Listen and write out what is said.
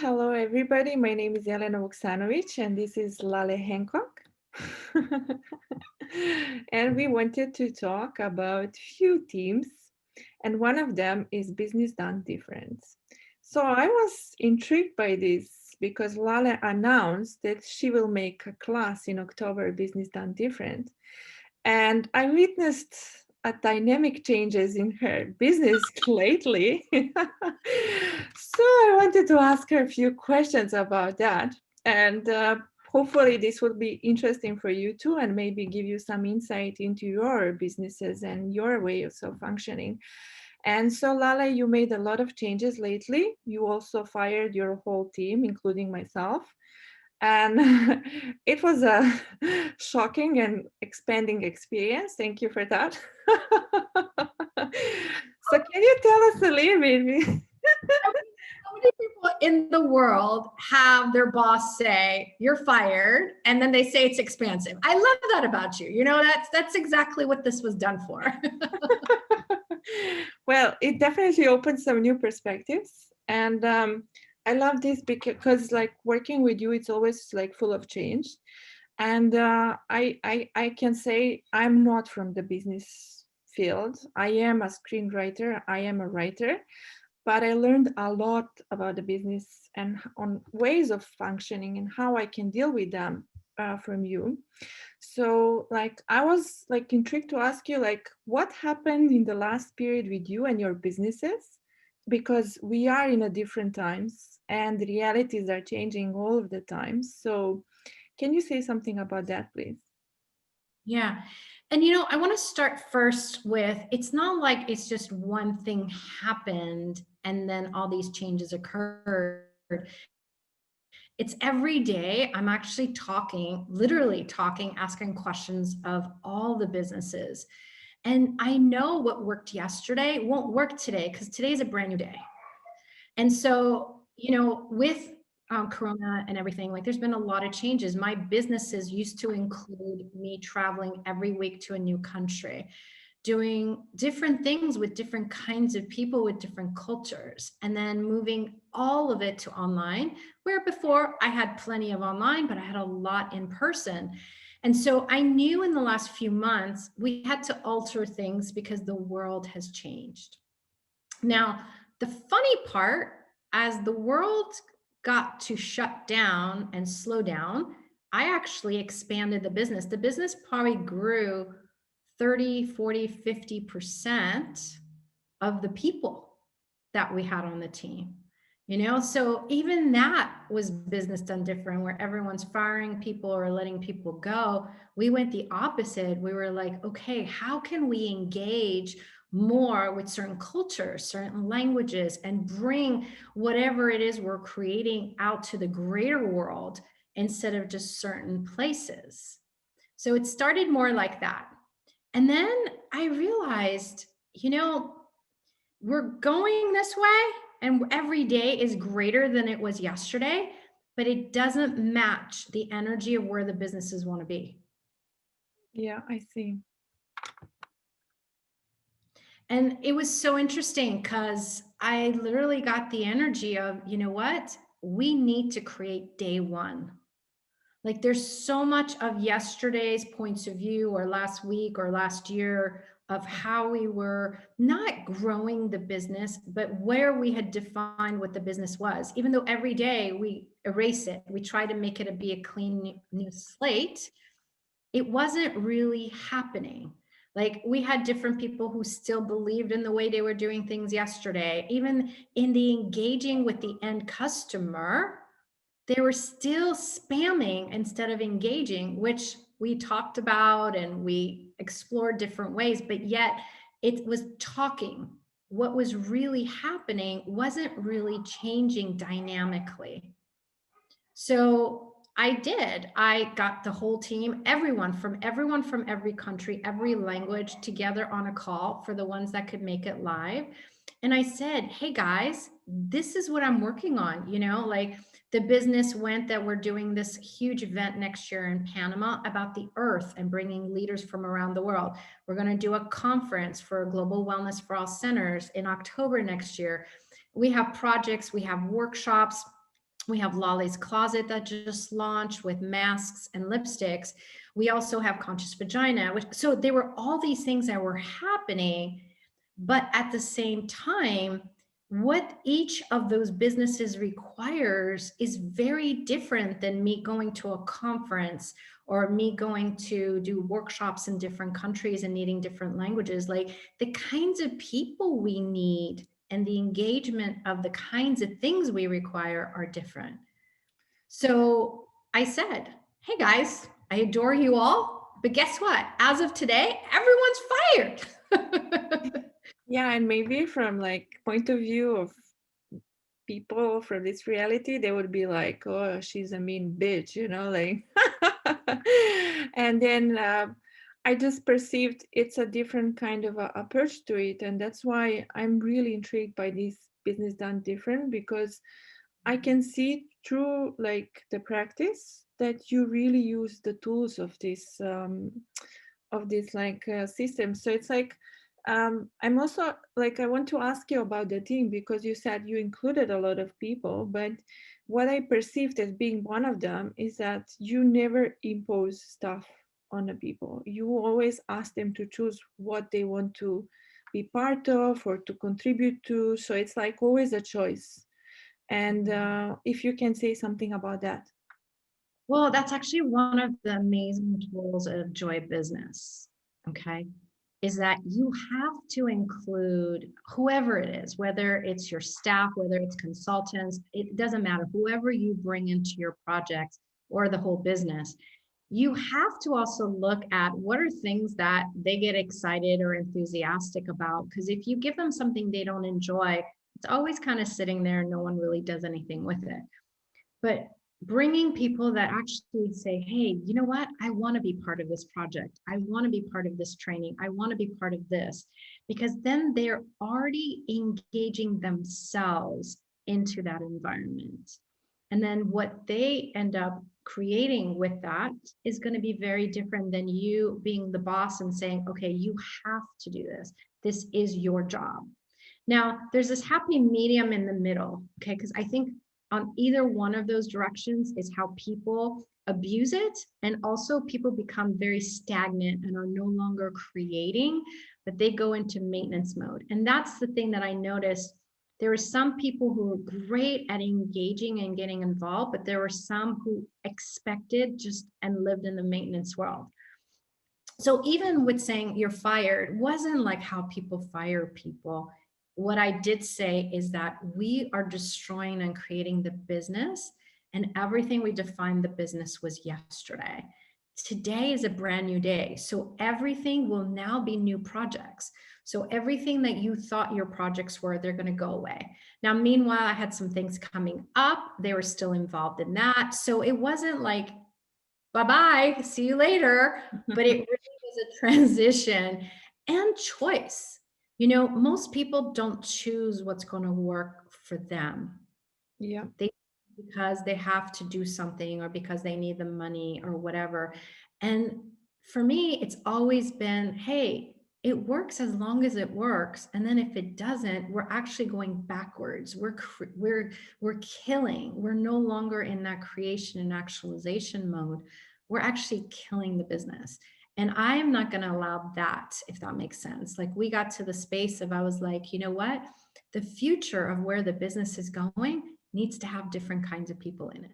Hello, everybody. My name is Jelena Vuksanovic, and this is Laleh Hancock. And we wanted to talk about few themes, and one of them is business done different. So I was intrigued by this because Laleh announced that she will make a class in October, Business Done Different. And I witnessed a dynamic changes in her business lately. So I wanted to ask her a few questions about that. And hopefully this will be interesting for you too, and maybe give you some insight into your businesses and your ways of functioning. And so, Lala, you made a lot of changes lately. You also fired your whole team, including myself. And it was a shocking and expanding experience. Thank you for that. So, can you tell us a little bit? How many people in the world have their boss say you're fired and then they say it's expansive? I love that about you. You know, that's exactly what this was done for. Well, it definitely opens some new perspectives. And I love this because like working with you, it's always like full of change. And I can say I'm not from the business field. I am a screenwriter, I am a writer, but I learned a lot about the business and on ways of functioning and how I can deal with them from you. So like I was like intrigued to ask you like what happened in the last period with you and your businesses, because we are in a different times and the realities are changing all of the time. So can you say something about that, please? Yeah. And you know, I want to start first with it's not like it's just one thing happened and then all these changes occurred. It's every day I'm actually talking, literally talking, asking questions of all the businesses. And I know what worked yesterday won't work today because today's a brand new day. And so, you know, with Corona and everything, like there's been a lot of changes. My businesses used to include me traveling every week to a new country, doing different things with different kinds of people with different cultures, and then moving all of it to online, where before I had plenty of online, but I had a lot in person. And so I knew in the last few months we had to alter things because the world has changed. Now, the funny part, as the world got to shut down and slow down, I actually expanded the business. The business probably grew 30, 40, 50% of the people that we had on the team. You know, so even that was business done different, where everyone's firing people or letting people go. We went the opposite. We were like, okay, how can we engage more with certain cultures, certain languages, and bring whatever it is we're creating out to the greater world instead of just certain places? So it started more like that. And then I realized, you know, we're going this way and every day is greater than it was yesterday, but it doesn't match the energy of where the businesses want to be. Yeah, I see. And it was so interesting because I literally got the energy of, you know what? We need to create day one. Like there's so much of yesterday's points of view or last week or last year of how we were not growing the business, but where we had defined what the business was. Even though every day we erase it, we try to make it be a clean new slate, it wasn't really happening. Like we had different people who still believed in the way they were doing things yesterday. Even in the engaging with the end customer, they were still spamming instead of engaging, which we talked about and we explored different ways, but yet it was talking. What was really happening wasn't really changing dynamically. So I got the whole team, everyone from every country, every language together on a call for the ones that could make it live. And I said, hey guys, this is what I'm working on. You know, like the business went that we're doing this huge event next year in Panama about the earth and bringing leaders from around the world. We're going to do a conference for Global Wellness for All Centers in October next year. We have projects, we have workshops. We have Laleh's Closet that just launched with masks and lipsticks. We also have Conscious Vagina, which, so there were all these things that were happening, but at the same time, what each of those businesses requires is very different than me going to a conference or me going to do workshops in different countries and needing different languages. Like the kinds of people we need and the engagement of the kinds of things we require are different. So I said, hey guys, I adore you all, but guess what? As of today, everyone's fired. Yeah, and maybe from like point of view of people from this reality, they would be like, oh, she's a mean bitch, you know, like. And then I just perceived it's a different kind of approach to it. And that's why I'm really intrigued by this business done different, because I can see through like the practice that you really use the tools of this like system. So it's like I'm also like I want to ask you about the team, because you said you included a lot of people, but what I perceived as being one of them is that you never impose stuff on the people. You always ask them to choose what they want to be part of or to contribute to. So it's like always a choice. And if you can say something about that. Well, that's actually one of the amazing tools of Joy Business. Okay. Is that you have to include whoever it is, whether it's your staff, whether it's consultants, it doesn't matter, whoever you bring into your project or the whole business. You have to also look at what are things that they get excited or enthusiastic about. Because if you give them something they don't enjoy, it's always kind of sitting there. No one really does anything with it. But bringing people that actually say, hey, you know what? I want to be part of this project. I want to be part of this training. I want to be part of this, because then they're already engaging themselves into that environment. And then what they end up creating with that is going to be very different than you being the boss and saying, okay, you have to do this. This is your job. Now, there's this happy medium in the middle, okay? Because I think on either one of those directions is how people abuse it. And also, people become very stagnant and are no longer creating, but they go into maintenance mode. And that's the thing that I noticed. There were some people who were great at engaging and getting involved, but there were some who expected just and lived in the maintenance world. So even with saying you're fired wasn't like how people fire people. What I did say is that we are destroying and creating the business, and everything we defined the business was yesterday. Today is a brand new day. So everything will now be new projects. So everything that you thought your projects were, they're going to go away. Now, meanwhile, I had some things coming up. They were still involved in that. So it wasn't like bye-bye, see you later. But it really was a transition and choice. You know, most people don't choose what's going to work for them. Yeah. They, because they have to do something or because they need the money or whatever. And for me, it's always been, hey, it works as long as it works. And then if it doesn't, we're actually going backwards. We're killing. We're no longer in that creation and actualization mode. We're actually killing the business. And I am not going to allow that, if that makes sense. Like we got to the space of, I was like, you know what? The future of where the business is going needs to have different kinds of people in it.